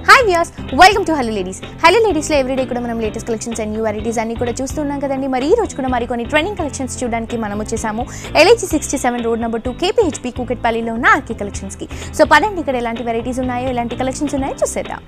Hi viewers, welcome to Hello Ladies. Hello Ladies లో everyday కూడా మనం latest collections and new varieties అన్ని కూడా చూస్తున్నాం కదండి. మరి ఈ రోజు కూడా మరికొన్ని ట్రెండింగ్ కలెక్షన్స్ చూడడానికి మనం వచ్చేసాము LIG 67 రోడ్ నెంబర్ 2 KPHP కూకట్పల్లిలో ఉన్న ఆర్కే కలెక్షన్స్ కి. సో పదండి ఇక్కడ ఎలాంటి వెరైటీస్ ఉన్నాయో ఎలాంటి కలెక్షన్స్ ఉన్నాయో చూసేద్దాం.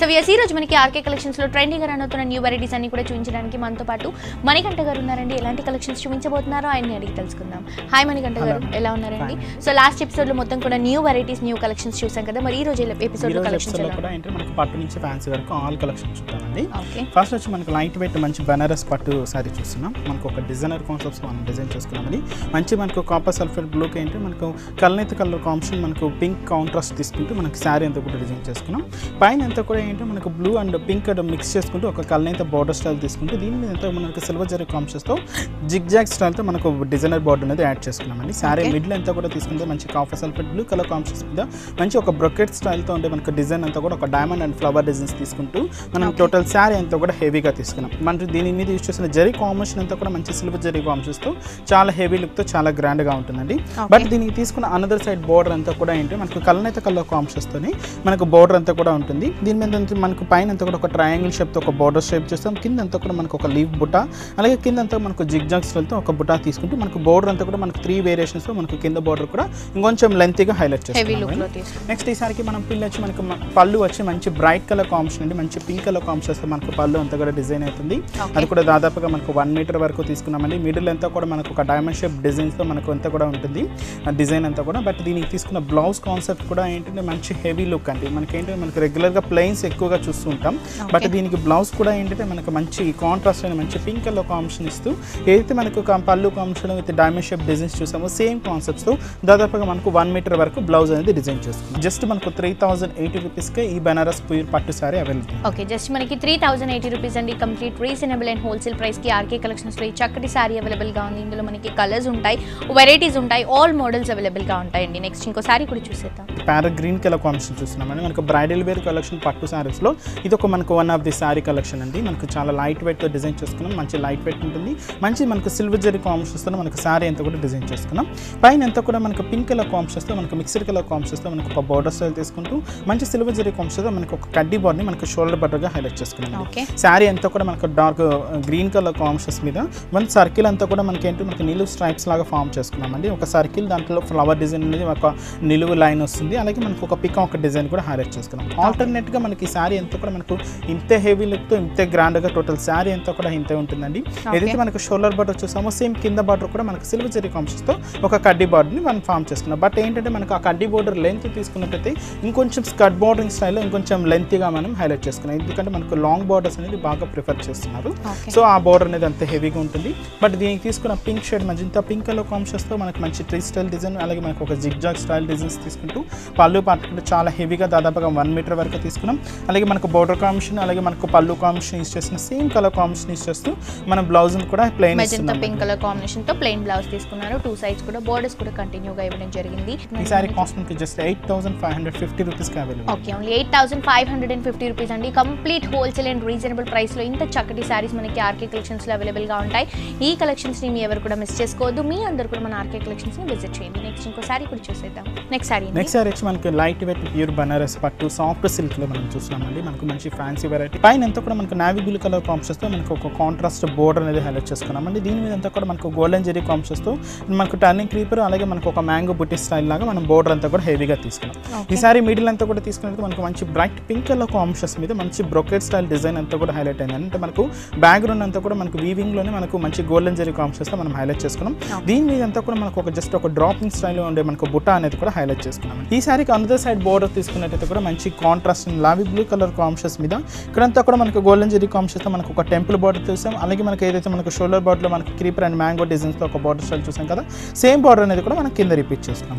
సో ఈ రోజు మనకి ఆర్కే కలెక్షన్స్ లో ట్రెండింగ్ గా రన్ అవుతున్న న్యూ వెరైటీస్ అన్ని కూడా చూపించడానికి మనతో పాటు మణికంఠ గారు ఉన్నారండి. ఎలాంటి కలెక్షన్స్ చూపించబోతున్నారో ఆయన్ని అడిగి తెలుసుకుందాం. హాయ్ మణికంఠ గారు, ఎలా ఉన్నారండి? సో లాస్ట్ ఎపిసోడ్ లో మొత్తం కూడా న్యూ వెరైటీస్ న్యూ కలెక్షన్స్ చూసాం కదా. మరి ఈ రోజు ఎపిసోడ్ లో కలెక్షన్స్ కూడా ఏంటంటే మనకి పట్టు నుంచి ఫ్యాన్సీ వరకు ఆల్ కలెక్షన్స్ చూద్దామండి. ఫస్ట్ వచ్చి మనకి లైట్ వెయిట్ మంచి బనారస్ పట్టు సారీ చూస్తున్నాం. మనకు ఒక డిజైనర్ కాన్సెప్ట్స్ మనం డిజైన్ చేసుకున్నామండి. మంచి మనకు కాపర్ సల్ఫేట్ బ్లూకి ఏంటి మనకు కల్నేత కలర్ కాంబినేషన్ మనకు పింక్ కాంట్రాస్ట్ తీసుకుంటూ మనకి శారీ అంతా కూడా డిజైన్ చేసుకున్నాం. పైన అంతా కూడా ఏంటంటే మనకు బ్లూ అండ్ పింక్ మిక్స్ చేసుకుంటూ ఒక కల్నేత బార్డర్ స్టైల్ తీసుకుంటూ దీని మీద మనకు సిల్వర్ జరీ కాంబినేషన్తో జిగ్జాగ్ స్టైల్తో మనకు డిజైనర్ బార్డర్ అనేది యాడ్ చేసుకున్నామండి. శారీ మిడిల్ అంతా కూడా తీసుకుంటే మంచి copper sulphate blue colour combinations మీద మంచి ఒక బ్రొకెట్ స్టైల్తో ఉండే మనకు డిజైన్ అంతా కూడా ఒక డైమండ్ అండ్ ఫ్లవర్ డిజైన్స్ తీసుకుంటూ మనం టోటల్ శారీ అంతా కూడా హెవీగా తీసుకున్నాం. మనకి దీని మీద యూజ్ చేసిన జరీ కాంబినేషన్ అంతా కూడా మంచి సిల్వర్ జరీ కాంబినేషన్తో చాలా హెవీ లుక్తో చాలా గ్రాండ్గా ఉంటుందండి. బట్ దీనికి తీసుకున్న అనదర్ సైడ్ బార్డర్ అంతా కూడా ఏంటి మనకు కల్నేత కలర్ కాంబినేషన్స్తోని మనకు బార్డర్ అంతా కూడా ఉంటుంది. దీని మీద మనకు పైన అంతా కూడా ఒక ట్రయాంగిల్ షేప్తో ఒక బార్డర్ షేప్ చేస్తాం. కింద అంతా కూడా మనకు ఒక లీవ్ బుటా, అలాగే కింద అంతా మనకు జిగ్జాగ్ స్టైల్తో ఒక బుటా తీసుకుంటూ మనకు బార్డర్ అంతా కూడా మనకు 3 వేరియేషన్స్లో మనకు కింద బార్డర్ కూడా ఇంకొంచెం లెంతీగా హైలైట్ చేస్తాం. నెక్స్ట్ ఈసారికి మనం పిల్ల వచ్చి మనకు పళ్ళు వచ్చి మంచి బ్రైట్ కలర్ కాంబినేషన్ అండి. మంచి పింక్ కలర్ కాంబినేషన్తో మనకు పళ్ళు అంతా కూడా డిజైన్ అవుతుంది. అది కూడా దాదాపుగా మనకు 1 మీటర్ వరకు తీసుకున్నామండి. మిడిల్ అంతా కూడా మనకు ఒక డైమండ్ షేప్ డిజైన్స్తో మనకు అంతా కూడా ఉంటుంది డిజైన్ అంతా కూడా. బట్ దీనికి తీసుకున్న బ్లౌజ్ కాన్సెప్ట్ కూడా ఏంటంటే మంచి హెవీ లుక్ అండి. మనకి ఏంటంటే మనకు రెగ్యులర్గా ప్లెయిన్స్ ఎక్కువగా చూస్తూ ఉంటాం. బట్ దీనికి బ్లౌజ్ కూడా ఏంటంటే మనకు మంచి కాంట్రాస్ట్ అయిన మంచి పింక్ కలర్ కాంబినేషన్ ఇస్తూ ఏదైతే మనకు పళ్ళు combination with diamond shape designs చూసామో సేమ్ కాన్సెప్ట్స్తో దాదాపుగా మనకు 1 మీటర్ వరకు బ్లౌజ్ అనేది డిజైన్ చేస్తుంది. జస్ట్ మనకు 3080 రూపీస్కే ఈ బనారస్ ప్యూర్ పట్టు సారీ అవైలబుల్. ఓకే, జస్ట్ మనకి 3080 రూపీస్ అండి. కంప్లీట్ రీజనబుల్ అండ్ హోల్సేల్ ప్రైస్కి ఆర్కే కలెక్షన్స్లో ఈ చక్కటి సారీ అవైలబుల్గా ఉంది. ఇందులో మనకి కలర్స్ ఉంటాయి, వెరైటీస్ ఉంటాయి, ఆల్ మోడల్స్ అవైలబుల్గా ఉంటాయండి. నెక్స్ట్ ఇంకో సారీ కూడా చూసేద్దాం. ప్యారెట్ గ్రీన్ కలర్ కాంబినేషన్ చూస్తున్నామండి. మనకు బ్రైడల్ వేర్ కలెక్షన్ పట్టు సారీస్లో ఇది ఒక మనకు one of the sorry collection అండి. మనకు చాలా లైట్ వెయిట్తో డిజైన్ చేసుకున్నాం. మంచి లైట్ వెయిట్ ఉంటుంది. మంచి మనకు సిల్వర్ జరీ కాంబినేషన్స్తో మనకు సారీ అంతా కూడా డిజైన్ చేసుకున్నాం. పైన అంతా కూడా మనకు పింక్ కలర్ కాంబినేషన్స్తో మనకు మిక్స్డ్ కలర్ కాంబినేషన్స్తో మనకు ఒక బార్డర్ స్టైల్ తీసుకుంటూ మంచి సిల్వర్ జరీ కాంబినేషన్తో మనకు ఒక కడ్డీ బార్డర్ని మనకు షోల్డర్ బటర్గా హైలైట్ చేసుకున్నాం. సారీ అంతా కూడా మనకు డార్క్ గ్రీన్ కలర్ కాంబినేషన్స్ మీద మన సర్కిల్ అంతా కూడా మనకి ఏంటో మనకి నిలువు స్ట్రైప్స్ లాగా ఫామ్ చేసుకున్నామండి. ఒక సర్కిల్ దాంట్లో ఫ్లవర్ డిజైన్ అనేది ఒక నిలువు లైన్ వస్తుంది. అలాగే మనకు ఒక పికాక్ డిజైన్ కూడా హైలైట్ చేసుకున్నాం. ఆల్టర్నేట్గా మనకి సారీ అంతా కూడా మనకు ఇంతే హెవీ లుక్తో ఇంతే గ్రాండ్గా టోటల్ శారీ అంతా కూడా ఇంతే ఉంటుందండి. ఏదైతే మనకు షోల్డర్ బార్డర్ చూసామో సేమ్ కింద బార్డర్ కూడా మనకు సిల్వర్ జరీ కాంబినేషన్తో ఒక కడ్డీ బార్డర్ని మనం ఫామ్ చేసుకున్నాం. బట్ ఏంటంటే మనకు ఆ కడ్డీ బార్డర్ లెంత్ తీసుకున్నట్టయితే ఇంకొంచెం స్కర్ట్ బార్డరింగ్ స్టైల్లో ఇంకొంచెం లెంత్గా మనం హైలైట్ చేసుకున్నాం. ఎందుకంటే మనకు లాంగ్ బార్డర్స్ అనేది బాగా ప్రిఫర్ చేస్తున్నారు. సో ఆ బార్డర్ అనేది అంత హెవీగా ఉంటుంది. బట్ దీనికి తీసుకున్న పింక్ షేడ్ మంచి ఇంత పింక్ కలర్ కాంబినేషన్స్తో మనకు మంచి ట్రీ స్టైల్ డిజైన్, అలాగే మనకు ఒక జిగ్జాగ్ స్టైల్ డిజైన్స్ తీసుకుంటూ పళ్ళు పాటుకుంటూ చాలా హెవీగా దాదాపుగా 1 మీటర్ వరకు తీసుకున్నాం. అలాగే మనకు బార్డర్ కాంబినేషన్, అలాగే మనకు పళ్ళు కాంబినేషన్ యూస్ చేసిన సేమ్ కలర్ కాంబినేషన్ యూస్ చేస్తూ మన బ్లౌజ్ కూడా plain magenta pink colour combination తో ప్లెయిన్ బ్లౌజ్ తీసుకున్నారు. 2 సైడ్స్ కూడా బోర్డర్స్ కూడా కంటిన్యూగా ఇవ్వడం జరిగింది. ఈ సారీ కాస్ట్ మనకి జస్ట్ 8550 రూపీస్ కి అవైలబుల్. ఓకే, ఓన్లీ 8550 రూపీస్ అండి. Complete wholesale and reasonable price లో ఇంత చక్కటి సారీస్ మనకి ఆర్కే కలెక్షన్స్ లో అవైలబుల్ గా ఉంటాయి. ఈ కలెక్షన్స్ ని మీ ఎవరు కూడా మిస్ చేసుకోవద్దు. మీ అందరూ కూడా మన ఆర్కే కలెక్షన్స్ ని విజిట్ చేయండి. నెక్స్ట్ ఇంకో సారీ కూడా చూసేద్దాం. నెక్స్ట్ సారీ వచ్చి మనకి లైట్ వెయిట్ ప్యూర్ బనారస్ పట్టు సాఫ్ట్ సిల్క్ లో మనం చూస్తున్నామండి. మనకు మంచి ఫ్యాన్సీ వెరైటీ. పైన అంతా కూడా మనకు నావీ బ్లూ కలర్ కాంబినేషన్స్తో మనకు ఒక కాంట్రాస్ట్ బోర్డర్ అనేది హైలైట్ చేసుకున్నామండి. దీని మీద అంతా కూడా మనకు గోల్డెన్ జెరీ కాంబినేషన్స్తో మనకు టర్నింగ్ క్రీపర్, అలాగే మనకు ఒక మ్యాంగో బుట్టి స్టైల్ లాగా మనం బోర్డర్ అంతా కూడా హెవీగా తీసుకున్నాం. ఈసారి మిడిల్ అంతా కూడా తీసుకున్నట్టు మనకు మంచి బ్రైట్ పింక్ కలర్ కాంబినేషన్స్ మీద మంచి బ్రొకెట్ స్టైల్ డిజైన్ అంతా కూడా హైలైట్ అయింది. అంటే మనకు బ్యాక్గ్రౌండ్ అంతా కూడా మనకు వీవింగ్ లోనే మనకు మంచి గోల్డెన్ జెరీ కాంబినేషన్స్తో మనం హైలైట్ చేసుకున్నాం. దీని మీద అంతా కూడా మనకు ఒక జస్ట్ ఒక డ్రాపింగ్ స్టైల్లో ఉండే మనకు బుట్టా అనేది కూడా హైలైట్ చేసుకున్నాం. ఈ సారీకి అనదర్ సైడ్ బోర్డర్ తీసుకున్నట్టయితే కూడా మంచి కాంట్రాస్ట్ లావీ బ్లూ కలర్ కాంబినేషన్స్ మీద ఇక్కడంతా కూడా మనకు గోల్డెన్ జెరీ కాంబినేషన్స్తో మనకు ఒక టెంపుల్ బార్డర్ చూసాం. అలాగే మనకి ఏదైతే మనకు షోల్డర్ బార్డర్లో మనకి క్రీపర్ అండ్ మ్యాంగో డిజైన్స్తో ఒక బార్డర్ స్టైల్ చూసాం కదా, సేమ్ బార్డర్ అనేది కూడా మనం కింద రిపీట్ చేస్తున్నాం.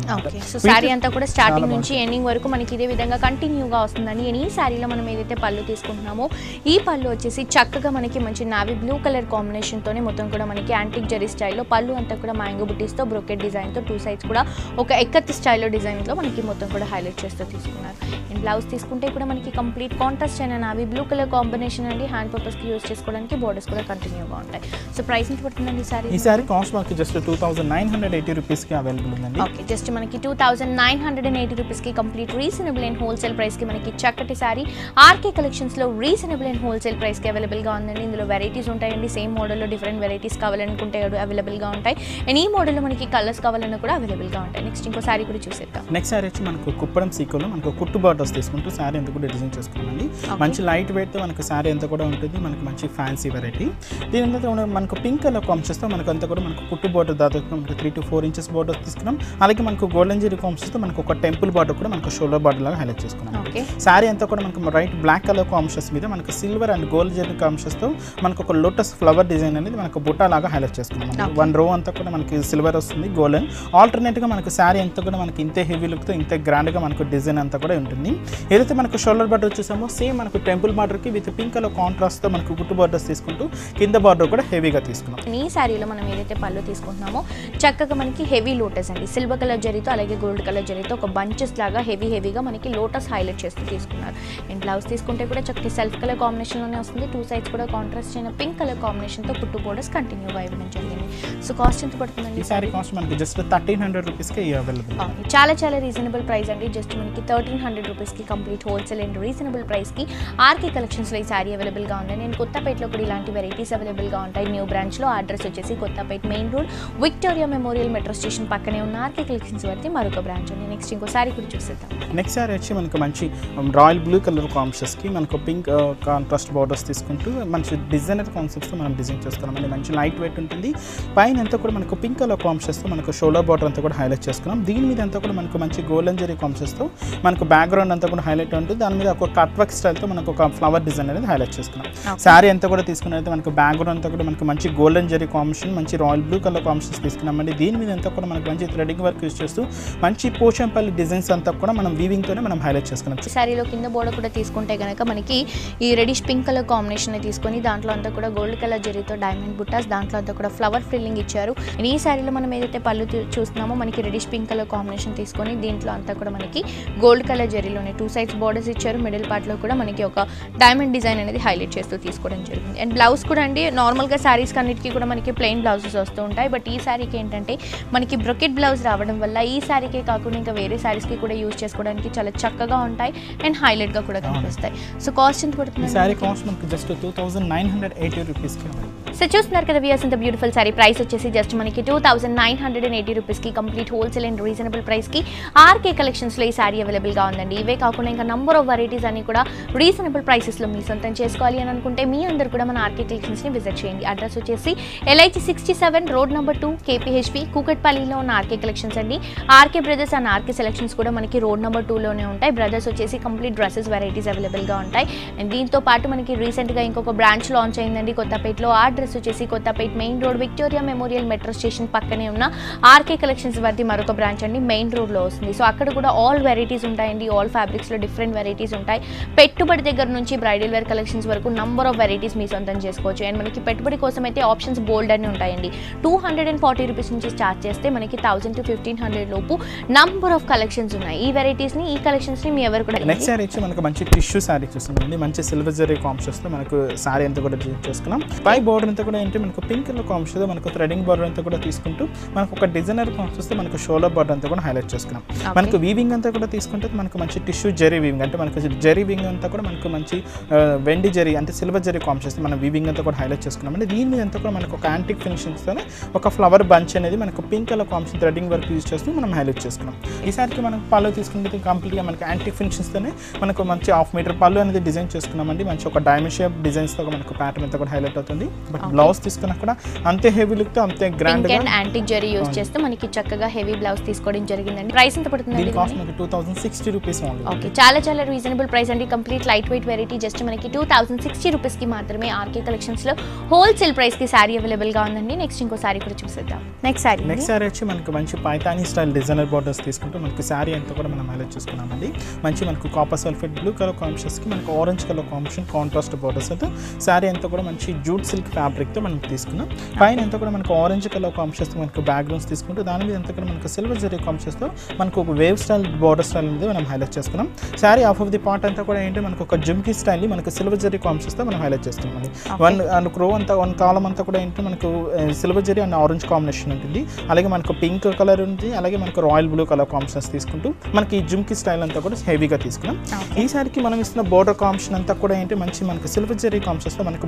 సో సారీ అంతా కూడా స్టార్టింగ్ నుంచి ఎండింగ్ వరకు మనకి ఇదే విధంగా కంటిన్యూగా వస్తుందండి. ఈ సారీలో మనం ఏదైతే పళ్ళు తీసుకుంటున్నామో ఈ పళ్ళు వచ్చేసి చక్కగా మనకి మంచి నావీ బ్లూ కలర్ కాంబినేషన్తోనే మొత్తం కూడా మనకి యాంటిక్ జెరీ స్టైల్లో పళ్ళు అంతా కూడా మ్యాంగో బుట్టీస్తో బ్రోకెట్ డిజైన్తో 2 సైడ్స్ కూడా ఒక ఎక్కత్తి స్టైల్లో డిజైన్లో మనకి మొత్తం కూడా హైలైట్ చేస్తూ తీసుకున్నారు. అండ్ బ్లౌజ్ తీసుకుంటే కూడా మనకి కంప్లీట్ కంప్లీట్ కాంట్రాస్ట్ అయిన నావీ బ్లూ కలర్ కాంబినేషన్ అండి. హ్యాండ్ పర్పస్కి యూస్ చేసుకోవడానికి బోర్డర్స్ కూడా కంటిన్యూగా ఉంటాయి. సో ప్రైస్ ఎంత పడుతుందండి ఈ సారీ కాస్ట్ మనకి జస్ట్ 2980 రూపీస్కి అవైలబుల్ ఉందండి. ఓకే, జస్ట్ మనకి 2980 రూపీస్కి కంప్లీట్ రీజనబుల్ అండ్ హోల్సేల్ ప్రైస్కి మనకి చక్కటి సారీ ఆర్కే కలెక్షన్స్లో రీజనబుల్ అండ్ హోల్సేల్ ప్రైస్కి అవైలబుల్గా ఉందండి. ఇందులో వెరైటీస్ ఉంటాయండి. సేమ్ మోడల్లో డిఫరెంట్ వెరైటీస్ కావాలనుకుంటే అవైలబుల్గా ఉంటాయి. అండ్ ఈ మోడల్లో మనకి కలర్స్ కావాలన్నా కూడా అవైలబుల్గా ఉంటాయి. నెక్స్ట్ ఇంకో సారీ కూడా చూసేద్దాం. నెక్స్ట్ సారీ వచ్చి మనకు కుప్పడం సీకోలో మనకు కుట్టు బార్డర్స్ తీసుకుంటూ సారీ అంతా కూడా డిజైన్ చేసుకున్నామండి. మంచి లైట్ వెయిట్తో మనకు సారీ అంతా కూడా ఉంటుంది. మనకు మంచి ఫ్యాన్సీ వెరైటీ. దీని అంతా మనకు పింక్ కలర్ కాంప్షన్స్తో మనకు అంతా కూడా మనకు కుట్టు బార్డర్ దాదాపు మనకు 3 to 4 ఇంచెస్ బార్డర్ తీసుకున్నాం. అలాగే మనకు గోల్డెన్ జరీ కాంప్షన్స్తో మనకు ఒక టెంపుల్ బార్డర్ కూడా మనకు షోల్డర్ బార్డర్ లాగా హైలైట్ చేసుకున్నాం. సారీ అంతా కూడా మనకు రైట్ బ్లాక్ కలర్ కాంప్షన్స్ మీద మనకు సిల్వర్ అండ్ గోల్డ్ జరీ కాంప్షన్స్తో మనకు ఒక లోటస్ ఫ్లవర్ డిజైన్ అనేది మనకు బుట్టా లాగా హైలైట్ చేసుకున్నాం. 1 row అంతా కూడా మనకి సిల్వర్ వస్తుంది, గోల్డెన్. ఆల్టర్నేట్గా మనకు సారీ అంతా కూడా మనకి ఇంతే హెవీ లుక్తో ఇంతే గ్రాండ్గా మనకు డిజైన్ అంతా కూడా ఉంటుంది. ఏదైతే మనకు షోల్డర్ బార్డర్ వచ్చేసామో సేమ్ మనకు టెంపుల్ బార్డర్కి విత్ పింక్ కలర్ కాంట్రాస్ట్తో మనకు గుట్టు బార్డర్స్ తీసుకుంటూ కింద బార్డర్ కూడా హెవీగా తీసుకున్నాం. ఈ సారీలో మనం ఏదైతే పళ్ళు తీసుకుంటున్నామో చక్కగా మనకి హెవీ లోటస్ అండి, సిల్వర్ కలర్ జరీతో అలాగే గోల్డ్ కలర్ జరీతో ఒక బంచెస్ లాగా హెవీగా మనకి లోటస్ హైలైట్ చేస్తూ తీసుకున్నారు. అండ్ బ్లౌజ్ తీసుకుంటే కూడా చక్కటి సెల్ఫ్ కలర్ కాంబినేషన్లోనే వస్తుంది. 2 sides కూడా కాంట్రాస్ట్ అయిన పింక్ కలర్ కాంబినేషన్తో కుట్టు బోర్డర్స్ కంటిన్యూగా ఇవ్వడం జరిగింది. సో కాస్ట్ ఎంత పడుతుందండి? ఈ సారీ కాస్ట్ మనకి జస్ట్ 1300 రూపీస్కి అవైలబుల్. చాలా రీజనబుల్ ప్రైస్ అండి. జస్ట్ మనకి 1300 రూపీస్కి కంప్లీట్ హోల్సేల్ అండ్ రీజనబుల్ ప్రైస్కి ఆర్కే కలెక్షన్స్లో ఈ సారీ అవైలబుల్గా ఉంది. నేను కొత్తపేటలో కూడా ఇలాంటి వెరైటీస్ అవైలబుల్గా ఉంటాయి. న్యూ బ్రాంచ్లో అడ్రస్ వచ్చేసి Kothapeta main road Victoria Memorial metro station పక్కనే ఉన్న ఆర్కే కలెక్షన్స్ వరకు మరొక బ్రాంచ్ ఉంది. నెక్స్ట్ ఇంకో సారీ కూడా చూసేద్దాం. నెక్స్ట్ సారీ వచ్చి మనకు మంచి రాయల్ బ్లూ కలర్ కాంప్షన్స్కి మనకు పింక్ కాంట్రాస్ట్ బార్డర్స్ తీసుకుంటూ మంచి డిజైనర్ కాన్సెప్ట్స్తో మనం డిజైన్ చేసుకున్నాం. అంటే మంచి లైట్ వెయిట్ ఉంటుంది. పైన అంతా కూడా మనకు పింక్ కలర్ కాంప్షన్స్తో మనకు షోల్డర్ బార్డర్ అంతా కూడా హైలైట్ చేసుకున్నాం. దీని మీద అంతా కూడా మనకు మంచి గోల్డెన్ జరీ కాంప్షన్స్తో మనకు బ్యాక్గ్రౌండ్ అంతా కూడా హైలైట్ ఉంటుంది. దాని మీద ఒక కట్ వర్క్ స్టైల్తో మనకు ఒక ఫ్లవర్ డిజైన్ అనేది హైలైట్ చేసుకున్నాం. సారీ అంతా కూడా తీసుకున్నైతే మనకు బ్యాక్గ్రౌండ్ అంతా కూడా మనకు మంచి గోల్డెన్ జరీ కాంబినేషన్, మంచి రాయల్ బ్లూ కలర్ కాంబినేషన్స్ తీసుకున్నామండి. దీని మీద అంతా కూడా మనకు మంచి థ్రెడింగ్ వర్క్ యూస్ చేస్తూ మంచి పోచంపల్లి డిజైన్స్ అంతా కూడా మనం వీవింగ్తోనే మనం హైలైట్ చేసుకున్నాం. సారీలో కింద బోర్డర్ కూడా తీసుకుంటే కనుక మనకి ఈ రెడిష్ పింక్ కలర్ కాంబినేషన్ తీసుకొని దాంట్లో అంతా కూడా గోల్డ్ కలర్ జరీతో డైమండ్ బుట్టాస్, దాంట్లో అంతా కూడా ఫ్లవర్ ఫిల్లింగ్ ఇచ్చారు. ఈ సారీలో మనం ఏదైతే పళ్ళు చూస్తున్నామో మనకి రెడిష్ పింక్ కలర్ కాంబినేషన్ తీసుకొని దీంట్లో అంతా కూడా మనకి గోల్డ్ కలర్ జరీలోనే 2 sides బోర్డర్స్ ఇచ్చారు. మిడిల్ పార్ట్లో కూడా మనకి ఒక డైమండ్ డిజైన్ అనేది హైలైట్ చేస్తూ తీసుకోవడం జరిగింది. అండ్ బ్లౌజ్ కూడా అండి నార్మల్గా సారీస్ అన్నిటికీ కూడా మనకి ప్లెయిన్ బ్లౌజెస్ వస్తూ ఉంటాయి. బట్ ఈ సారీకి ఏంటంటే మనకి బ్రొకెట్ బ్లౌజ్ రావడం వల్ల ఈ సారీకే కాకుండా ఇంకా వేరే సారీస్కి కూడా యూజ్ చేసుకోవడానికి చాలా చక్కగా ఉంటాయి అండ్ హైలైట్గా కూడా కనిపిస్తాయి. సో కాస్ట్ ఎంత పడుతుంది? సారీ కాస్ట్ మనకి జస్ట్ 2980 రూపీస్కి. సో చూస్తున్నారు కదా వ్యూయర్స్, ఇంత బ్యూటిఫుల్ సారీ ప్రైస్ వచ్చేసి జస్ట్ మనకి 2980 రూపీస్కి కంప్లీట్ హోల్సేల్ అండ్ రీజనబుల్ ప్రైస్కి ఆర్కే కలెక్షన్స్లో ఈ సారీ అవైలబుల్గా ఉందండి. ఇవే కాకుండా ఇంకా నంబర్ ఆఫ్ వెరైటీస్ అన్ని కూడా రీజనబుల్ ప్రైసెస్లో మీ సొంతం చేసుకోవాలి అని అనుకుంటే మీ అందరూ కూడా మన ఆర్కే కలెక్షన్స్ని విజిట్ చేయండి. అడ్రస్ వచ్చేసి LIG 67 రోడ్ నెంబర్ 2 KPHP కూకట్పల్లిలో ఉన్న ఆర్కే కలెక్షన్స్ అండి. RK brothers and RK selections కూడా మనకి రోడ్ నెంబర్ 2లోనే ఉంటాయి. బ్రదర్స్ వచ్చేసి కంప్లీట్ డ్రెస్సెస్ వెరైటీస్ అవైలబుల్గా ఉంటాయి. అండ్ దీంతో పాటు మనకి రీసెంట్గా ఇంకొక బ్రాంచ్ లాంచ్ అయిందండి కొత్తపేటలో. ఆ అడ్రస్ వచ్చేసి Kothapeta main road Victoria Memorial metro station పక్కనే ఉన్న ఆర్కే కలెక్షన్స్ వరకు మరొక బ్రాంచ్ అండి మెయిన్ రోడ్లో వస్తుంది. సో అక్కడ కూడా ఆల్ వెరైటీస్ ఉంటాయండి. ఆల్ ఫ్యాబ్రిక్స్లో డిఫరెంట్ వెరైటీస్ ఉంటాయి. పెట్టుబడి దగ్గర నుంచి బ్రైడల్ వేర్ కలెక్షన్స్ వరకు నంబర్ ఆఫ్ వెరైటీస్ మీ సొంతం చేసుకోవచ్చు. అండ్ మనకి పెట్టుబడి కోసం అయితే ఆప్షన్స్ బోల్డ్ అని ఉంటాయండి. 240 రూపీస్ నుంచి స్టార్ట్ చేస్తే మనకి 1000 to 1500 లోపు నంబర్ ఆఫ్ కలెక్షన్స్ ఉన్నాయి. ఈ వెరైటీస్ని ఈ కలెక్షన్స్ని మీ ఎవరు కూడా. నెక్స్ట్ సారీ వచ్చి మనకు మంచి టిష్యూ సారీ చూస్తున్నామండి. మంచి సిల్వర్ జరీ కాంబినేషన్స్తో మనకు సారీ అంతా కూడా చేసుకున్నాం. పై బోర్డర్ అంతా కూడా ఏంటి మనకు పింక్ కలర్ కాంబినేషన్తో మనకు థ్రెడింగ్ బోర్డర్ అంతా కూడా తీసుకుంటూ మనకు ఒక డిజైనర్ కాంబినేషన్తో మనకు షోల్డర్ బోర్డర్ అంతా కూడా హైలైట్ చేసుకున్నాం. మనకు వీవింగ్ అంతా కూడా తీసుకుంటే మనకు మంచి టిష్యూ జరీ వీవింగ్, అంటే మనకు జరీ వీవింగ్ అంతా కూడా మనకు మంచి వెండి జరీ అంటే సిల్వర్ జరీ కాంబినేషన్ మనం వీవింగ్ అంతా కూడా హైలైట్ చేసుకున్నాం. అంటే దీని మీద అంతా కూడా మనకు ఒక యాంటిక్ ఫినిషింగ్స్తోనే ఒక ఫ్లవర్ బంచ్ అనేది మనకు pink colour combination threading work use చేస్తూ మనం హైలైట్ చేసుకున్నాం. ఈసారికి మనకు పళ్ళు తీసుకుంటే కంప్లీట్గా మనకు యాంటిక్ ఫినిషింగ్స్తోనే మనకు మంచి 1/2 మీటర్ పళ్ళు అనేది డిజైన్ చేసుకున్నామండి. మంచి ఒక డైమండ్ షేప్ డిజైన్స్తో మనకు ప్యాటర్న్ అంతా కూడా హైలైట్ అవుతుంది. బట్ బ్లౌజ్ తీసుకున్నా కూడా అంతే హెవీ లుక్తో అంతే గ్రాండ్ గా యాంటిక్ జరీ యూజ్ చేస్తూ మనకి చక్కగా హెవీ బ్లౌజ్ తీసుకోవడం జరిగిందండి. ప్రైస్ ఎంత పడుతుంది? దీని కాస్ట్ మనకి 2060 రూపీస్ ఓన్లీ. ఓకే, చాలా రీజనబుల్ ప్రైస్ అండి. Complete light weight variety just మనకి 2060 రూపీస్కి మాత్రమే ఆర్కే కలెక్షన్స్లో హోల్సేల్ ప్రైస్కి సారీ అవైలబుల్గా ఉందండి. నెక్స్ట్ ఇంకో సారీ కూడా చూసేద్దాం. నెక్స్ట్ సారీ వచ్చి మనకు మంచి పైతానీ స్టైల్ డిజైనర్ బార్డర్స్ తీసుకుంటూ మనకి సారీ అంతా కూడా మనం హైలైట్ చేసుకున్నామండి. మంచి మనకు కాపర్ సల్ఫేట్ బ్లూ కలర్ కాంబినేషన్స్కి మనకు orange colour combination contrast borders అయితే సారీ అంతా కూడా మంచి జూట్ సిల్క్ ఫ్యాబ్రిక్తో మనం తీసుకున్నాం. పైన అంతా కూడా మనకు మనకు ఆరెంజ్ కలర్ కాంబినేషన్తో మనకు బ్యాక్గ్రౌండ్స్ తీసుకుంటూ దాని మీద అంతా కూడా మనకు సిల్వర్ జరీ కాంబినేషన్తో మనకు ఒక వేవ్ స్టైల్ బార్డర్ స్టైల్ అనేది మనం హైలైట్ చేసుకున్నాం. Sari half of the part అంతా కూడా ఏంటి మనకు ఒక జుమ్కీ స్టైల్ని మనకు సిల్వర్ జరీ కాంబినేషన్తో మనం హైలైట్ చేస్తున్నాం అండి. వన్ రో అంతా వన్ కాలం అంతా కూడా ఏంటి మనకు silver zari and orange combination ఉంటుంది. అలాగే మనకు పింక్ కలర్ ఉంది, అలాగే మనకు రాయల్ బ్లూ కలర్ కాంబినేషన్స్ తీసుకుంటూ మనకి ఈ జుమ్కీ స్టైల్ అంతా కూడా హెవీగా తీసుకున్నాం. ఈ శారీకి మనం ఇస్తున్న బోర్డర్ కాంబినేషన్ అంతా కూడా ఏంటి మంచి మనకు సిల్వర్ జరీ కాంబినేషన్తో మనకు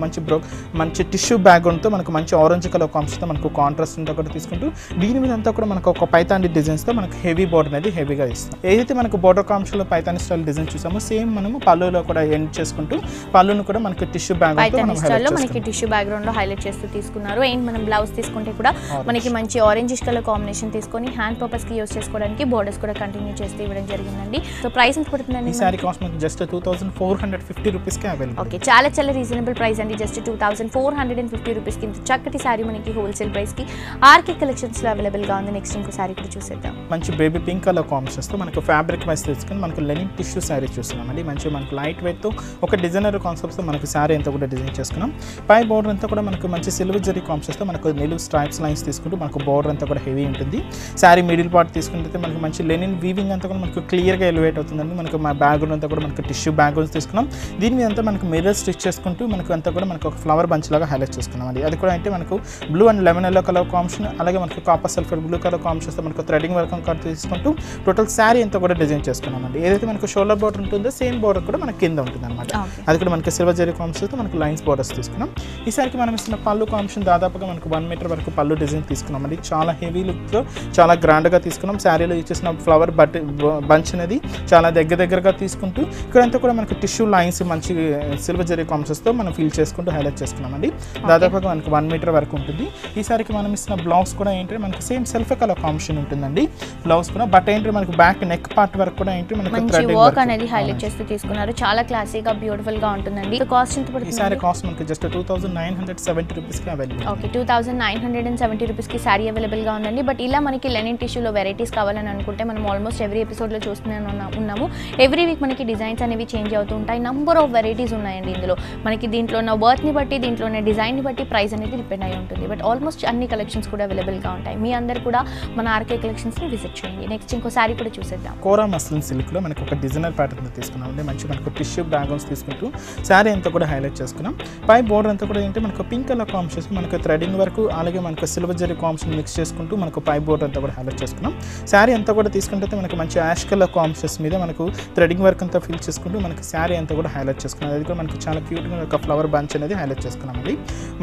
మంచి టిష్యూ బ్యాక్గ్రౌండ్తో మనకు మంచి ఆరెంజ్ కలర్ కాంబినేషన్తో మనకు కాంట్రాస్ట్ అంతా కూడా తీసుకుంటూ దీని మీద అంతా కూడా మనకు ఒక పైతాని డిజైన్స్తో మనకు హెవీ బోర్డర్ అనేది హెవీగా ఇస్తాం. ఏదైతే మనకు బోర్డర్ కాంబినేషన్లో పైతాని స్టైల్ డిజైన్ చూసామో సేమ్ మనము పళ్ళులో కూడా ఎండ్ చేసుకుంటూ పళ్ళును కూడా మనకు టిష్యూ బ్యాక్గ్రౌండ్ లో హైలైట్ చేస్తూ తీసుకున్నారు. అండ్ మనం బ్లౌజ్ తీసుకుంటే కూడా మనకి మంచి ఆరెంజ్ కలర్ కాంబినేషన్ తీసుకొని హ్యాండ్ పర్పస్ కి యూస్ చేసుకోవడానికి బోర్డర్స్ కూడా కంటిన్యూ చేస్తూ ఇవ్వడం జరిగిందండి. సో ప్రైస్ ఎంత పడుతుందండి? ఈ సారీ కాస్ట్ మనకి జస్ట్ 2450 రూపీస్ కి అవైలబుల్. ఓకే, చాలా చాలా రీజనబుల్ ప్రైస్ అండి. జస్ట్ 2450 రూపీస్ కి చక్కటి సారీ మనకి హోల్సేల్ ప్రైస్ కి ఆర్కే కలెక్షన్స్ లో అవైలబుల్ గా ఉంది. నెక్స్ట్ ఇంకో సారీ కూడా చూసేద్దాం. మంచి బేబీ పింక్ కలర్ కాంబినేషన్స్ తో మనకు ఫ్యాబ్రిక్ వైస్ తీసుకొని మనకు లెనిన్ టిష్యూ సారీ చూస్తున్నాం అండి. మంచి మనకు లైట్ వెయిట్ తో ఒక డిజైనర్ కాన్సెప్ట్స్ తో మనకు సారీ అంతా కూడా డిజైన్ చేసుకున్నాం. పై బోర్డర్ అంతా కూడా మనకు మంచి సిల్వర్ జరీ కాంబినేషన్స్ తో మనకు నిలువు స్ట్రైప్స్ లైన్స్ తీసుకుంటూ మనకు బోర్డర్ అంతా కూడా హెవీ ఉంటుంది. సారీ మిడిల్ పార్ట్ తీసుకుంటే మనకు మంచి లెనిన్ వీవింగ్ అంతా కూడా మనకు క్లియర్ గా ఎలివేట్ అవుతుందండి. మనకు మా బ్యాక్గ్రౌండ్ అంతా కూడా మనకు టిష్యూ బ్యాక్గ్రౌండ్స్ తీసుకున్నాం. దీని మీద అంతా మనకు మిర్రర్ స్టిచ్ చేసుకుంటూ మనకు అంతా కూడా మనకు ఒక ఫ్లవర్ బంచ్ లాగా హైలైట్ చేసుకున్నాం అండి. అది కూడా అంటే మనకు blue and lemon yellow colour combination, అలాగే మనకు copper sulphur blue colour combinations మనకు థ్రెడింగ్ వర్క్ కట్ తీసుకుంటూ టోటల్ శారీ అంతా కూడా డిజైన్ చేసుకున్నామండి. ఏదైతే మనకు షోల్డర్ బోర్డర్ ఉంటుందో సేమ్ బోర్డర్ కూడా మనకి కింద ఉంటుంది అనమాట. అది కూడా మనకి సిల్వర్ జరీ కాంబినేషన్తో మనకు లైన్స్ బోర్డర్స్ తీసుకున్నాం. ఈ సారికి మనం ఇస్తున్న పళ్ళు కాంబినేషన్ దాదాపుగా మనకు 1 మీటర్ వరకు పళ్ళు డిజైన్ తీసుకున్నామండి. చాలా హెవీ లుక్తో చాలా గ్రాండ్గా తీసుకున్నాం. శారీలో ఇచ్చేసిన ఫ్లవర్ బంచ్ అనేది చాలా దగ్గరగా తీసుకుంటూ ఇక్కడంతా కూడా మనకు టిష్యూ లైన్స్ మంచి సిల్వర్ జరీ కాంబినేషన్స్తో మనం ఫీల్ చేసుకుంటూ హైలైట్ చేసుకున్నామండి. దాదాపుగా మనకు 1 మీటర్ వరకు ఉంటుంది. ఈ సారికి మనం ఇస్తున్న బ్లౌజ్ కూడా ఏంటంటే మనకు సేమ్ సెల్ఫ్ కలర్ కాంబినేషన్ ఉంటుందండి బ్లౌజ్ కూడా. బట్ ఏంటంటే మనకు బ్యాక్ నెక్ పార్ట్ వరకు కూడా ఏంటి మనకు థ్రెడింగ్ వర్క్ అనేది హైలైట్ చేస్తూ తీసుకున్నారు. చాలా క్లాసీగా బ్యూటిఫుల్ గా ఉంటుందండి. కాస్ట్ ఎంత పడుతుంది? ఈ సారీ కాస్ట్ మనకి జస్ట్ 2970 రూపీస్ కి అవైలబుల్. ఓకే, 2970 రూపీస్ కి సారీ అవైలబుల్ గా ఉందండి. బట్ ఇలా మనకి లెనిన్ టిష్యూలో వెరైటీస్ కావాలని అనుకుంటే మనం ఆల్మోస్ట్ ఎవ్రీ ఎపిసోడ్ లో చూస్తూనే ఉన్నాము. ఎవ్రీ వీక్ మనకి డిజైన్స్ అనేవి చేంజ్ అవుతూ ఉంటాయి. నంబర్ ఆఫ్ వెరైటీస్ ఉన్నాయండి ఇందులో. మనకి దీంట్లో ఉన్న వర్త్ ని బట్టి, దీంట్లో ఉన్న డిజైన్ ని బట్టి ప్రైస్ అనేది డిపెండ్ అయి ఉంటుంది. బట్ ఆల్మోస్ట్ అన్ని కలెక్షన్స్ కూడా అవైలబుల్ గా ఉంటాయి. మీ అందరు కూడా మన ఆర్కే కలెక్షన్స్ ని విజిట్ చేయండి. నెక్స్ట్ ఇంకో సారీ కూడా చూసేద్దాం. కోరా మస్లిన్ సిల్క్ లో మనకి ఒక డిజైనర్ ప్యాటర్న్ తీసుకున్నాం అండి. మంచి మనకు టిష్యూ బ్యాక్గ్రౌండ్స్ తీసుకుంటూ సారీ అంతా కూడా హైలైట్ చేసుకున్నాం. పై బోర్డర్ అంతా కూడా ఏంటి మనకు పింక్ కలర్ కాంబినేషన్ మనకు థ్రెడింగ్ వరకు, అలాగే మనకు సిల్వర్ జరీ కాంబినేషన్ మిక్స్ చేసుకుంటూ మనకు పై బోర్డర్ అంతా కూడా హైలైట్ చేసుకున్నాం. సారీ అంతా కూడా తీసుకుంటే మనకు మంచి యాష్ కలర్ కాంబినేషన్స్ మీద మనకు థ్రెడింగ్ వర్క్ అంతా ఫిల్ చేసుకుంటూ మనకి సారీ అంతా కూడా హైలైట్ చేసుకున్నాం. అది కూడా మనకు చాలా క్యూట్గా ఒక ఫ్లవర్ బంచ్ అనేది హైలైట్ చేసుకున్నాం అండి.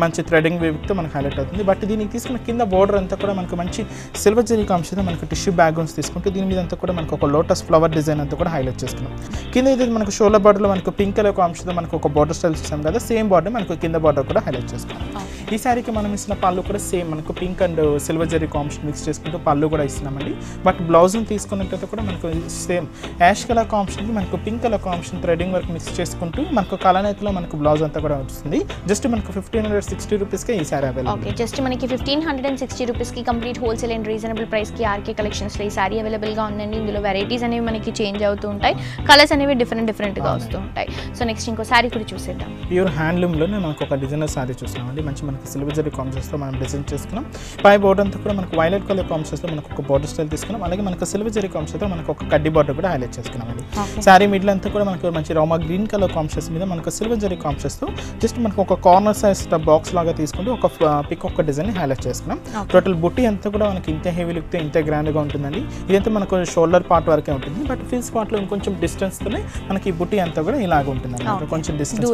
మంచి థ్రెడింగ్ వేవ్తో మనకు హైలైట్ అవుతుంది. బట్ దీనికి తీసుకున్న కింద బోర్డర్ అంతా కూడా మనకు మంచి సిల్వర్ జరీ కాంబినేషన్ మనకు టిష్యూ బ్యాక్గ్రౌండ్స్ తీసుకుంటూ దీని మీద అంతా కూడా మనకు ఒక లోటస్ ఫ్లవర్ డిజైన్ అంతా కూడా హైలైట్ చేసుకున్నాం. కింద ఇది మనకు షోల్డర్ బార్డర్లో మనకు పింక్ కలర్ కాంబినేషన్ మనకు ఒక బార్డర్ స్టైల్ చూసాం కదా, సేమ్ బార్డర్ మనకు కింద బార్డర్ కూడా హైలైట్ చేసుకున్నాం. ఈ సారీకి మనం ఇస్తున్న పళ్ళు కూడా సేమ్ మనకు pink and silver zari combination mix చేసుకుంటూ పళ్ళు కూడా ఇస్తున్నామండి. బట్ బ్లౌజ్ని తీసుకున్నట్టయితే కూడా మనకు సేమ్ యాష్ కలర్ కాంబినేషన్ మనకు pink colour combination threading work mix చేసుకుంటూ మనకు కలనేతలో మనకు బ్లౌజ్ అంతా కూడా వస్తుంది. జస్ట్ మనకు 1560 రూపీస్కి ఈ సారీ అవైలబుల్. ఓకే, జస్ట్ మనకి 1560 రూపీస్కి కంప్లీట్ హోల్సేల్ అండ్ రీజనబుల్ ప్రైస్కి ఆర్కే కలెక్షన్స్లో ఈ సారీ అవైలబుల్గా ఉందండి. ఇందులో వెరైటీస్ అనేవి మనకి చేంజ్ అవుతూ ఉంటాయి, కలర్స్ అనేవి డిఫరెంట్గా వస్తూ ఉంటాయి. సో నెక్స్ట్ ఇంకో సారీ కూడా చూసేద్దాం. ప్యూర్ హ్యాండ్లూమ్లోనే మనకు ఒక డిజైనర్ సారీ చూస్తున్నామండి. మంచి మనకి సిల్వర్ జరీ కాంబినేషన్స్తో మనం డిజైన్ చేసుకున్నాం. పై బోర్డర్ అంతా కూడా మనకు వైలెట్ కలర్ కాంబినేషన్స్తో మనకు ఒక బోర్డర్ స్టైల్ తీసుకున్నాం. అలాగే మనకు సిల్వర్ జరీ కాంబినేషన్తో మనకు ఒక కడ్డీ బార్డర్ కూడా హైలైట్ చేసుకున్నామండి. సారీ మిడిల్ అంతా కూడా మనకు మంచి రామా గ్రీన్ కలర్ కాంబినేషన్స్ మీద మనకు సిల్వర్ జరీ కాంబినేషన్స్తో జస్ట్ మనకు ఒక కార్నర్ సైజ్ బాక్స్ లాగా తీసుకుంటూ ఒక పిక్ ఒక డిజైన్ హైలైట్ చేసుకున్నాం. టోటల్ బుట్టి అంతా కూడా మనకి ఇంత హెవీ లుక్తో ఇంత గ్రాండ్గా ఉంటుందండి. ఇదంతా మనకు షోల్డర్ పార్ట్ వరకే ఉంటుంది. బట్ ఫిల్స్ పార్ట్లో ఇంకొంచెం డిస్టెన్స్తోనే మనకి ఈ బుట్టి అంతా కూడా ఇలాగ ఉంటుంది అన్నమాట. కొంచెం డిస్టెన్స్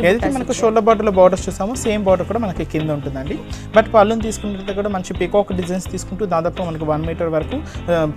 ఏదైతే మనకు షోల్డర్ బార్డర్లో బార్డర్ చూసామో సేమ్ బార్డర్ కూడా మనకి కింద ఉంటుందండి. బట్ పళ్ళుని తీసుకుంటే కూడా మంచి పికాక్ డిజైన్స్ తీసుకుంటూ దాదాపు మనకు 1 మీటర్ వరకు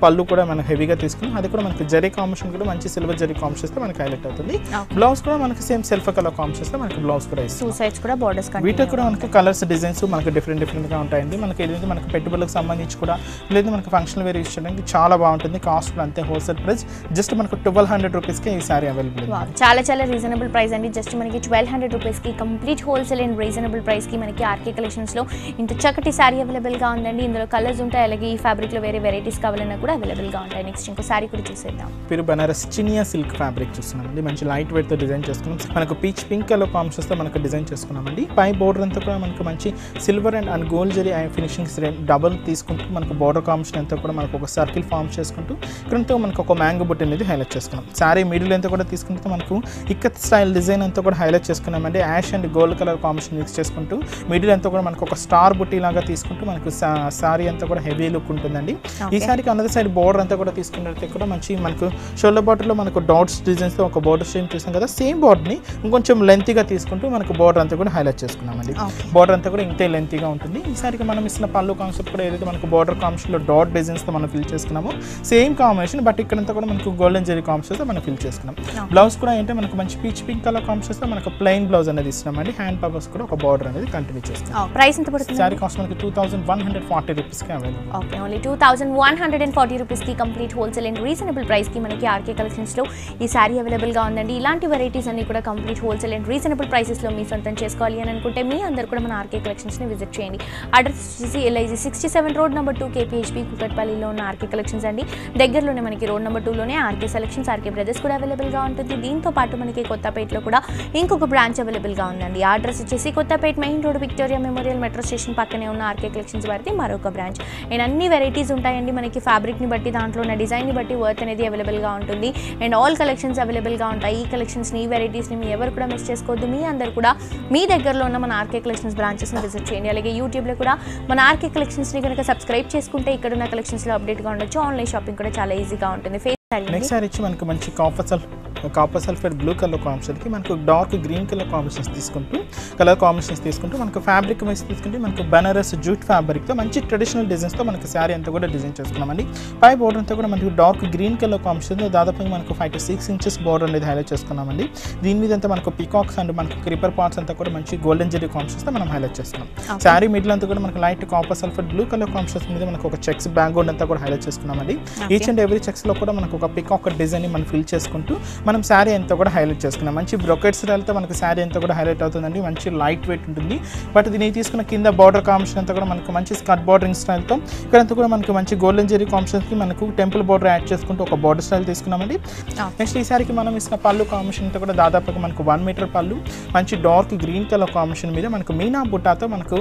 పళ్ళు కూడా మనకు హెవీగా తీసుకున్నాం. అది కూడా మనకి జరీ కాంబినేషన్ కూడా మంచి సిల్వర్ జరీ కాంబినేషన్తో మనకి హైలైట్ అవుతుంది. బ్లౌజ్ కూడా మనకి సేమ్ సెల్ఫ్ కలర్ కాంబినేషన్తో మనకి బ్లౌజ్ కూడా ఇస్తుంది. 2 సైడ్స్ కూడా బోర్డర్స్ వీటికి కూడా మనకి కలర్స్ డిజైన్స్ మనకి డిఫరెంట్గా ఉంటాయండి. మనకి ఏదైతే మనకి పెట్టుబడులకు సంబంధించి కూడా లేదా మనకి ఫంక్షనల్ వేర్ యూస్ చేయడానికి చాలా బాగుంటుంది. కాస్ట్ కూడా అంతే హోల్సేల్ ప్రైస్ జస్ట్ మనకు 1200 రూపీస్కి ఈ సారీ అవైలబుల్. చాలా రీజనబుల్ ప్రైస్ అండి. జస్ట్ మనకి 1200 రూపీస్కి కంప్లీట్ హోల్సేల్ అండ్ రీజనబుల్ ప్రైస్కి మనకి ఆర్కే కలెక్షన్స్లో ఇంత చక్కటి సారీ అవైలబుల్గా ఉందండి. ఇందులో కలర్స్ ఉంటాయి, అలాగే ఈ ఫ్యాబ్రిక్లో వేరే వెరైటీస్ కావాలన్నా కూడా అవైలబుల్గా ఉంటాయి. నెక్స్ట్ ఇంకో సారీ కూడా చూసేద్దాం. మీరు బనారస్ చినియా సిల్క్ ఫ్యాబ్రిక్ చూస్తున్నామండి. మంచి లైట్ వెయిట్తో డిజైన్ చేసుకున్నాం. మనకు పీచ్ పింక్ కలర్ కాంబినేషన్స్తో మనకు డిజైన్ చేసుకున్నామండి. పై బోర్డర్ అంతా కూడా మనకు మంచి silver and gold zari finishings double తీసుకుంటూ మనకు బార్డర్ కాంబినేషన్ అంతా కూడా మనకు ఒక సర్కిల్ ఫామ్ చేసుకుంటూ ఇక్కడంతా మనకు ఒక మ్యాంగో బుట్ట అనేది హైలైట్ చేసుకున్నాం. శారీ మిడిల్ అంతా కూడా తీసుకుంటే మనకు ఇక్కత్ స్టైల్ డిజైన్ అంతా కూడా హైలైట్ చేసుకున్నామంటే ash and gold colour combination mix చేసుకుంటూ మిడిల్ అంతా కూడా మనకు ఒక స్టార్ బుట్టి లాగా తీసుకుంటూ మనకు శారీ అంతా కూడా హెవీ లుక్ ఉంటుందండి. ఈ శారీకి అనదర్ సైడ్ బోర్డర్ అంతా కూడా తీసుకున్నట్లయితే కూడా మంచి మనకు షోల్డర్ బార్డర్లో మనకు డాట్స్ డిజైన్స్తో ఒక బోర్డర్ స్ట్రీమ్ చూసాం కదా, సేమ్ బోర్డర్ని ఇంకొంచెం లెంతీగా తీసుకుంటూ మనకు బోర్డర్ అంతా కూడా హైలైట్ చేసుకున్నామండి. బోర్డర్ అంతా కూడా ఇంతే లెంతీగా ఉంటుంది. ఈ సారికి మనం ఇస్తున్న పళ్ళు కాన్సెప్ట్ కూడా ఏదైతే మనకు బోర్డర్ కాంబినేషన్లో డాట్ డిజైన్స్తో మనం ఫిల్ చేసుకున్నామో సేమ్ కాంబినేషన్, బట్ ఇక్కడంతా కూడా మనకు గోల్డెన్ జరీ కాంబినేషన్తో మనం ఫిల్ చేసుకున్నాం. బ్లౌజ్ కూడా ఏంటంటే మనకు మంచి పీచ్ పింక్ కలర్ కాంబినేషన్తో మనకు ప్లెయిన్ బ్లౌజ్ అనేది ఇస్తున్నామండి. హ్యాండ్ పర్పస్ కూడా ఒక బార్డర్ అనేది కంటిన్యూ చేస్తాం. ప్రైస్ ఎంత పడుతుంది? సారీ కాస్ట్ మనకి 2140 రూపీస్కి అవైలబుల్. ఓకే, ఓన్లీ 2140 రూపీస్కి కంప్లీట్ హోల్సేల్ అండ్ రీజనబుల్ ప్రైస్కి మనకి ఆర్కే కలెక్షన్స్లో ఈ సారీ అవైలబుల్గా ఉందండి. ఇలాంటి వెరైటీస్ అన్ని కూడా కంప్లీట్ హోల్సేల్ అండ్ రీజనబుల్ ప్రైసెస్లో మీ సొంతం చేసుకోవాలి అని అనుకుంటే మీ అందరూ కూడా మన ఆర్కే కలెక్షన్స్ని విజిట్ చేయండి. అడ్రస్ వచ్చేసి LIG 67 రోడ్ నెంబర్ 2 KPHP కూకట్పల్లిలో ఉన్న ఆర్కే కలెక్షన్స్ అండి. దగ్గరలోనే మనకి రోడ్ నెంబర్ 2లోనే ఆర్కే సెలెక్షన్స్, ఆర్కే బ్రదర్స్ కూడా అవైలబుల్గా ఉంటుంది. దీంతో పాటు మనకి కొత్తపేటలో కూడా ఇంకొక బ్రాంచ్ అవైలబుల్గా ఉందండి. ఆ అడ్రస్ వచ్చేసి Kothapeta main road Victoria Memorial metro station పక్కనే ఉన్న ఆర్కే కలెక్షన్స్ వారిది మరొక బ్రాంచ్. అండ్ అన్ని వెరైటీస్ ఉంటాయండి. మనకి ఫ్యాబ్రిక్ని బట్టి, దాంట్లో ఉన్న డిజైన్ని బట్టి వర్త్ అనేది అవైలబుల్గా ఉంటుంది. అండ్ ఆల్ కలెక్షన్స్ అవైలబుల్గా ఉంటాయి. ఈ కలెక్షన్స్ని, ఈ వెరైటీస్ని మీ ఎవరు కూడా మిస్ చేసుకోవద్దు. మీ అందరు కూడా మీ దగ్గరలో ఉన్న మన ఆర్కే కలెక్షన్స్ బ్రాంచెస్ని విజిట్ చేయండి. అలాగే యూట్యూబ్లో కూడా మన ఆర్కే కలెక్షన్స్ని కనుక సబ్స్క్రైబ్ చేసుకుంటే ఇక్కడ ఉన్న కలెక్షన్స్లో అప్డేట్గా ఉండొచ్చు. ఆన్లైన్ షాపింగ్ కూడా చాలా ఈజీగా ఉంటుంది. నెక్స్ట్ సారీ వచ్చి మనకు మంచి కాపర్ సల్ఫేట్ బ్లూ కలర్ కాంబినేషన్కి మనకు డార్క్ గ్రీన్ కలర్ కాంబినేషన్స్ తీసుకుంటూ మనకు ఫ్యాబ్రిక్ వైస్ తీసుకుంటే మనకు బనారస్ జూట్ ఫ్యాబ్రిక్తో మంచి ట్రెడిషనల్ డిజైన్స్తో మనకు శారీ అంతా కూడా డిజైన్ చేసుకున్నామండి. పై బోర్డర్ అంతా కూడా మనకు డార్క్ గ్రీన్ కలర్ కాంబినేషన్తో దాదాపు మనకు 5 to 6 inches బోర్డర్ అనేది హైలైట్ చేసుకున్నామండి. దీని మీద అంతా మనకు పీకాక్స్ అండ్ మనకు క్రీపర్ పార్ట్స్ అంతా కూడా మంచి గోల్డెన్ జరీ కాంబినేషన్తో మనం హైలైట్ చేస్తున్నాం. శారీ మిడిల్ అంతా కూడా మనకు light copper sulphate blue colour combinations మీద మనకు ఒక చెక్స్ బ్యాక్గ్రౌండ్ అంతా కూడా హైలైట్ చేసుకున్నామండి. ఈచ్ అండ్ ఎవ్రీ చెక్స్లో కూడా మనకు ఒక పికాక్ డిజైన్ మనం ఫిల్ చేసుకుంటూ మనం శారీ అంతా కూడా హైలైట్ చేసుకున్నాం. మంచి బ్రొకెట్ స్టైల్తో మనకు శారీ అంతా కూడా హైలైట్ అవుతుందండి. మంచి లైట్ వెయిట్ ఉంటుంది. బట్ దీన్ని తీసుకున్న కింద బార్డర్ కాంబినేషన్ అంతా కూడా మనకు మంచి స్కర్ట్ బార్డరింగ్ స్టైల్తో ఇక్కడంతా కూడా మనకు మంచి గోల్డెన్ జరీ కాంబినేషన్కి మనకు టెంపుల్ బార్డర్ యాడ్ చేసుకుంటూ ఒక బార్డర్ స్టైల్ తీసుకున్నామండి. నెక్స్ట్ ఈ సారికి మనం ఇచ్చిన పళ్ళు కాంబినేషన్ అంతా కూడా దాదాపుగా మనకు 1 meter పళ్ళు, మంచి డార్క్ గ్రీన్ కలర్ కాంబినేషన్ మీద మనకు మీనా బుట్టాతో మనకు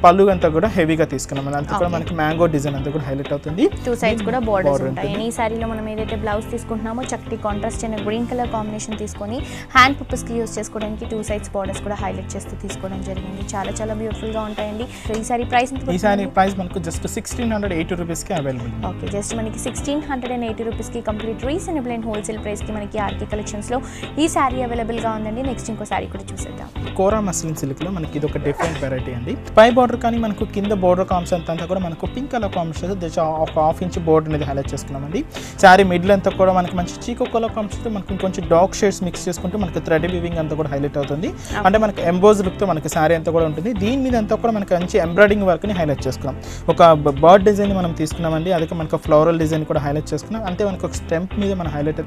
పళ్ళు అంతా కూడా హెవీగా తీసుకున్నాం. అంతా కూడా మనకి మ్యాంగో డిజైన్ అంతా కూడా హైలైట్ అవుతుంది. 2 sides కూడా బార్డర్స్ ఉంటాయి. ఈ సారీలో మనం ఏదైతే బ్లౌజ్ తీసుకుంటున్నామో చక్కటి కాంట్రాస్ట్ అయిన గ్రీన్ కలర్ కాంబినేషన్ తీసుకొని హ్యాండ్ పర్పస్కి యూస్ చేసుకోవడానికి 2 sides బార్డర్స్ కూడా హైలైట్ చేస్తూ తీసుకోవడం జరిగింది. చాలా చాలా బ్యూటిఫుల్గా ఉంటాయండి. ఈ సారీ ప్రైస్ ఎంత? ఈ సారీ ప్రైస్ మనకు జస్ట్ 1680 రూపీస్కి అవైలబుల్. ఓకే, జస్ట్ మనకి 1680 రూపీస్కి కంప్లీట్ రీజనబుల్ అండ్ హోల్సేల్ ప్రైస్కి మనకి ఆర్కే కలెక్షన్స్లో ఈ సారీ అవైలబుల్గా ఉందండి. నెక్స్ట్ ఇంకో సారీ కూడా చూసేద్దాం. కోరా మస్లిన్ సిల్క్లో మనకి ఇది ఒక డిఫరెంట్ వెరైటీ అండి. పై బార్డర్ కానీ మనకు కింద బార్డర్ కాంబినేషన్ అంతా కూడా మనకు పింక్ కలర్ కాంబినేషన్ ఒక 1/2 inch బోర్డర్ అనేది హైలైట్ చేసుకున్నామండి. శారీ మిడిల్ అంతా కూడా మనకి మంచి చీకో కలర్ కాంబినేషన్తో మనకు కొంచెం డార్క్ షేడ్స్ మిక్స్ చేసుకుంటూ మనకు థ్రెడ్ వీవింగ్ అంతా కూడా హైలైట్ అవుతుంది. అంటే మనకి ఎంబోజ్ లుక్తో మనకి శారీ అంతా కూడా ఉంటుంది. దీని మీద అంతా కూడా మనకి మంచి ఎంబ్రాయిడింగ్ వర్క్ని హైలైట్ చేసుకున్నాం. ఒక బర్డ్ డిజైన్ మనం తీసుకున్నామండి. అదే మనకు ఫ్లవరల్ డిజైన్ కూడా హైలైట్ చేసుకున్నాం. అంటే మనకు ఒక స్టెంప్ మీద మనం హైలైట్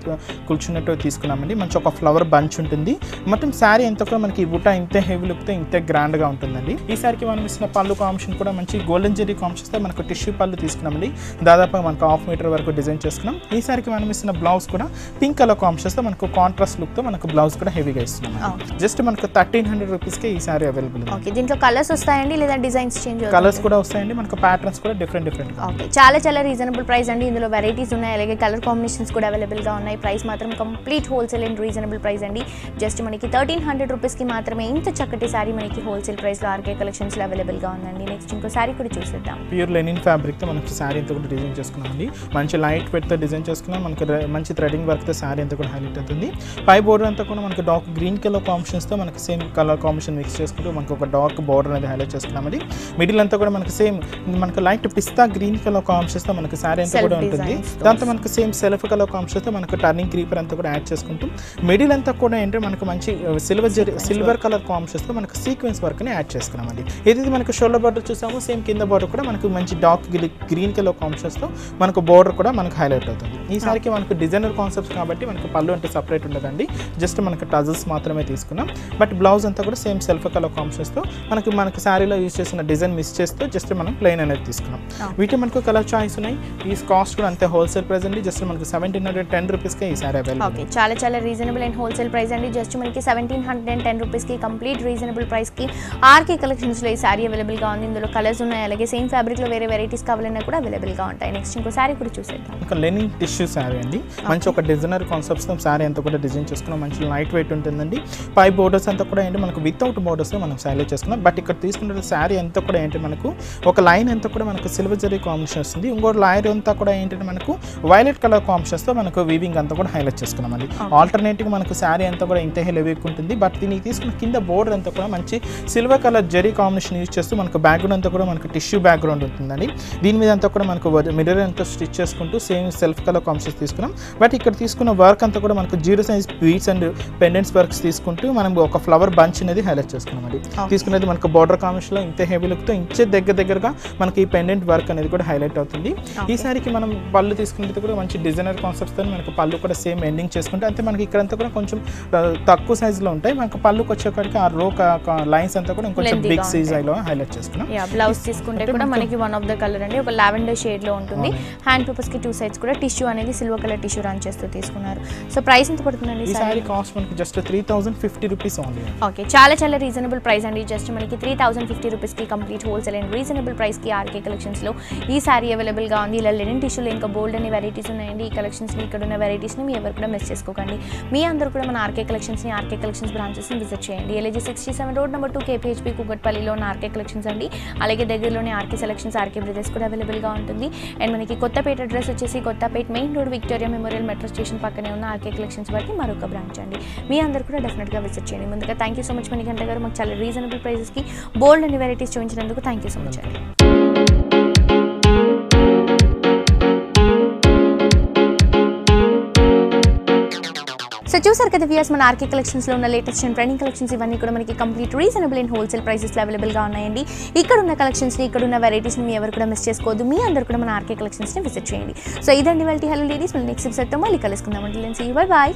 కూర్చున్నట్టు తీసుకున్నామండి. మంచి ఒక ఫ్లవర్ బంచ్ ఉంటుంది. మొత్తం శారీ అంతా కూడా మనకి బుట్ట ఇంతే హెవీ లుక్తో ఇంతే గ్రాండ్గా ఉంటుందండి. ఈ సారికి మనం ఇచ్చిన పళ్ళు కాంబినేషన్ కూడా మంచి గోల్డెన్ జరీ కాంబినేషన్తో మనకు టిష్యూ పళ్ళు తీసుకున్నామండి. దాదాపు మనకు 1/2 meter వరకు డిజైన్ చేసుకున్నాం. ఈ సారికి మనం ఇస్తున్న బ్లౌజ్ కూడా పింక్ కలర్ కాంబినేషన్తో మనకు కాంట్రాస్ట్ లుక్తో మనకు బ్లౌజ్ కూడా హెవీగా ఇస్తున్నాం. జస్ట్ మనకు 1300 రూపీస్కి ఈ సారీ అవైలబుల్. ఓకే, దీంట్లో కలర్స్ వస్తాయండి లేదా డిజైన్స్ చేంజ్? కలర్స్ కూడా వస్తాయండి. మనకు ప్యాటర్న్స్ కూడా డిఫరెంట్. ఓకే, చాలా చాలా రీజనబుల్ ప్రైస్ అండి. ఇందులో వెరైటీస్ ఉన్నాయి, అలాగే కలర్ కాంబినేషన్స్ కూడా అవైలబుల్గా ఉన్నాయి. ప్రైస్ మాత్రం complete wholesale and reasonable price అండి. జస్ట్ మనకి 1300 రూపీస్కి మాత్రమే ఇంత చక్కటి సారీ మనకి హోల్సేల్ ప్రైస్లో ఆర్కే కలెక్షన్స్లో అవైలబుల్గా ఉందండి. నెక్స్ట్ ఇంకో సారీ కూడా చూసేద్దాం. ప్యూర్ లెనిన్ ఫ్యాబ్రిక్తో మనకి సారీ అంతా కూడా డిజైన్ చేసుకున్నామండి. మంచి లైట్ వెయిట్తో డిజైన్ చేసుకున్నాం. మనకి మంచి థ్రెడింగ్ వర్క్తో సారీ అంతా కూడా హైలైట్ అవుతుంది. పై బోర్డర్ అంతా కూడా మనకి డార్క్ గ్రీన్ కలర్ కాంబినేషన్స్తో మనకి సేమ్ కలర్ కాంబినేషన్ మిక్స్ చేసుకుంటూ మనకు ఒక డార్క్ బోర్డర్ అనేది హైలైట్ చేసుకున్నామండి. మిడిల్ అంతా కూడా మనకి సేమ్ మనకు లైట్ పిస్తా గ్రీన్ కలర్ కాంబినేషన్స్తో మనకి సారీ అంతా కూడా ఉంటుంది. దాంతో మనకు సేమ్ సెల్ఫ్ కలర్ కాంబినేషన్తో మనకు టర్నింగ్ క్రీపర్ అంతా కూడా యాడ్ చేసుకుంటూ మిడిల్ అంతా కూడా ఏంటంటే మనకు మంచి సిల్వర్ కలర్ కాంబినేషన్స్తో మనకు సీక్వెన్స్ వర్క్ని యాడ్ చేసుకున్నామండి. ఏదైతే మనకు షోల్డర్ బార్డర్ చూసామో సేమ్ కింద బార్డర్ కూడా మనకు మంచి డార్క్ గ్రీన్ కలర్ కాంబినేషన్స్తో మనకు బోర్డర్ కూడా మనకు హైలైట్ అవుతుంది. ఈ సారికి మనకు డిజైనర్ కాన్సెప్ట్స్ కాబట్టి మనకు పళ్ళు మనకు సపరేట్ ఉండదండి, జస్ట్ మనకు టజల్స్ మాత్రమే తీసుకున్నాం. బట్ బ్లౌజ్ అంతా కూడా సేమ్ సెల్ఫ్ కలర్ కాంబినేషన్స్తో మనకి శారీలో యూజ్ చేసిన డిజైన్ మిస్ చేస్తూ జస్ట్ మనం ప్లెయిన్ అనేది తీసుకున్నాం. వీటి మనకు కలర్ చాయిస్ ఉన్నాయి. ఈ కాస్ట్ కూడా అంతే హోల్సేల్ ప్రైస్ అండి, జస్ట్ మనకు 1710 రూపీస్కి ఈ సారీ అవైలబుల్. ఓకే, చాలా రీజనబుల్ అండ్ హోల్సేల్ ప్రైస్ అండి. జస్ట్ మనకి 1710 రూపీస్కి కంప్లీట్ రీజనబుల్ ప్రైస్కి ఆర్కే కలెక్షన్స్లో ఈ సారీ అవైలబుల్గా ఉంది. ఇందులో కలర్స్ ఉన్నాయి, అలాగే సేమ్ ఫ్యాబ్రిక్లో వేరే వెరైటీస్ కావాలన్నా కూడా అవైలబుల్గా ఉంటాయి. నెక్స్ట్ ఇంకో సారీ కూడా చూసేద్దాం. ఒక లెనిన్ టిష్యూ శారీ అండి, మంచి ఒక డిజైనర్ కాన్సెప్ట్స్తో శారీ అంతా కూడా డిజైన్ చేసుకున్నాం. మంచి లైట్ వెయిట్ ఉంటుందండి. పై బోర్డర్స్ అంతా కూడా ఏంటి మనకు వితౌట్ బోర్డర్స్ మనం శారీ చేసుకున్నాం. బట్ ఇక్కడ తీసుకున్న శారీ అంతా కూడా ఏంటి మనకు ఒక లైన్ అంతా కూడా మనకు సిల్వర్ జరీ కాంబినేషన్ వస్తుంది. ఇంకోటి లైన్ అంతా కూడా ఏంటంటే మనకు వైలెట్ కలర్ కాంబినేషన్స్తో మనకు వీవింగ్ అంతా కూడా హైలైట్ చేసుకున్నామండి. ఆల్టర్నేటివ్ మనకు శారీ అంతా కూడా ఇంత హెవీ ఉంటుంది. బట్ దీనికి తీసుకున్న కింద బోర్డర్ అంతా కూడా మంచి silver colour zari combination use చేస్తూ మనకు బ్యాక్గ్రౌండ్ అంతా కూడా మనకు టిష్యూ బ్యాక్గ్రౌండ్ ఉంటుందండి. దీని మీద అంతా కూడా మనకు మిర్రర్ అంతా స్టిచ్ చేసుకుంటూ సేమ్ సెల్ఫ్ కలర్ కాంబినేషన్స్ తీసుకున్నాం. బట్ ఇక్కడ తీసుకున్న వర్క్ అంతా కూడా మనకు 0 size beads and pendants works తీసుకుంటూ మనం ఒక ఫ్లవర్ బంచ్ అనేది హైలైట్ చేసుకున్నామండి. తీసుకునేది మనకు బార్డర్ కాంబినేషన్లో ఇంత హెవీ లుక్తో ఇంచే దగ్గరగా మనకి ఈ పెండెంట్ వర్క్ అనేది కూడా హైలైట్ అవుతుంది. ఈ సారికి మనం పళ్ళు తీసుకునేది కూడా మంచి డిజైనర్ కాన్సెప్ట్తో మనకు పళ్ళు కూడా సేమ్ ఎండింగ్ చేసుకుంటే అంతే మనకి ఇక్కడంతా కూడా కొంచెం తక్కువ సైజులో ఉంటాయి. మనకు పళ్ళుకి వచ్చేకాడికి ఆ రో లైన్స్ అంతా కూడా ఇంకొంచెం బిగ్ సైజ్ లో హైలైట్ చేసుకున్నాం. బ్లౌజ్ తీసుకుంటే కూడా మనకి వన్ ఆఫ్ ద కలర్ అండి, ఒక లావెండర్ షేడ్ లో ఉంటుంది. హ్యాండ్ పేపర్స్ కి 2 సైడ్స్ కూడా టిష్యూ అనేది సిల్వర్ కలర్ టిష్యూ రన్ చేస్తూ తీసుకున్నారు. సో ప్రైస్ ఎంత పడుతుందండి? ఈ సారీ కాస్ట్ మనకి జస్ట్ 3050 రూపీస్ ఓన్లీ. ఓకే, చాలా రీజనబుల్ ప్రైస్ అండి. జస్ట్ మనకి 3050 రూపీస్ కి complete wholesale and reasonable price కి ఆర్కే కలెక్షన్స్ లో ఈ సారీ అవైలబుల్ గా ఉంది. ఇలా లెనిన్ టిష్యూలో ఇంకా బోల్డ్ అనే వెరైటీస్ ఉన్నాయండి. ఈ కలెక్షన్స్ ని ఇక్కడ ఉన్న వెరైటీస్ ని మీ ఎవరు కూడా మిస్ చేసుకోకండి. మీ అందరూ కూడా మన ఆర్కే కలెక్షన్స్ ని ఆర్కే కలెక్షన్స్ బ్రాంచెస్ ని విజిట్ చేయండి. LG 67 రోడ్ నెంబర్ 2 KPHP కూకట్పల్లిలో ఉన్న ఆర్కే కలెక్షన్స్ అండి. అలాగే దగ్గరలోనే ఆర్కే సెలెక్షన్స్ ఆర్కే బ్రదర్స్ కూడా అవైలబుల్ గా ఉంటుంది. అండ్ మనకి కొత్తపేట అడ్రస్ వచ్చేసి Kothapeta main road Victoria Memorial metro station పక్కనే ఉన్న ఆర్కే కలెక్షన్స్ వరకు మరొక బ్రాంచ్ అండి. మీ అందరూ కూడా డెఫినెట్గా విజిట్ చేయండి. ముందుగా thank you so much Manikanta గారు, మాకు చాలా రీజనబుల్ ప్రైసెస్కి బోల్డ్ అనే వెరైటీస్ చూపించినందుకు థ్యాంక్ యూ సో మచ్ అండి. సో చూసారు కదా వ్యూయర్స్, మన ఆర్కే కలెక్షన్స్లో ఉన్న లేటెస్ట్ అండ్ ట్రెండింగ్ కలెక్షన్స్ ఇవన్నీ కూడా మనకి కంప్లీట్ రీజనబుల్ అండ్ హోల్సేల్ ప్రైసెస్లో అవైలబుల్గా ఉన్నాయండి. ఇక్కడ ఉన్న కలెక్షన్స్ని ఇక్కడ ఉన్న వెరైటీస్ని మీ ఎవరు కూడా మిస్ చేసుకోవద్దు. మీ అందరూ కూడా మన ఆర్కే కలెక్షన్స్ని విజిట్ చేయండి. సో ఇదండి వాళ్ళ హలో లేడీస్, మళ్ళీ నెక్స్ట్ ఎపిసోడ్తో మళ్ళీ కలుసుకుందాం. అంటే బై బాయ్.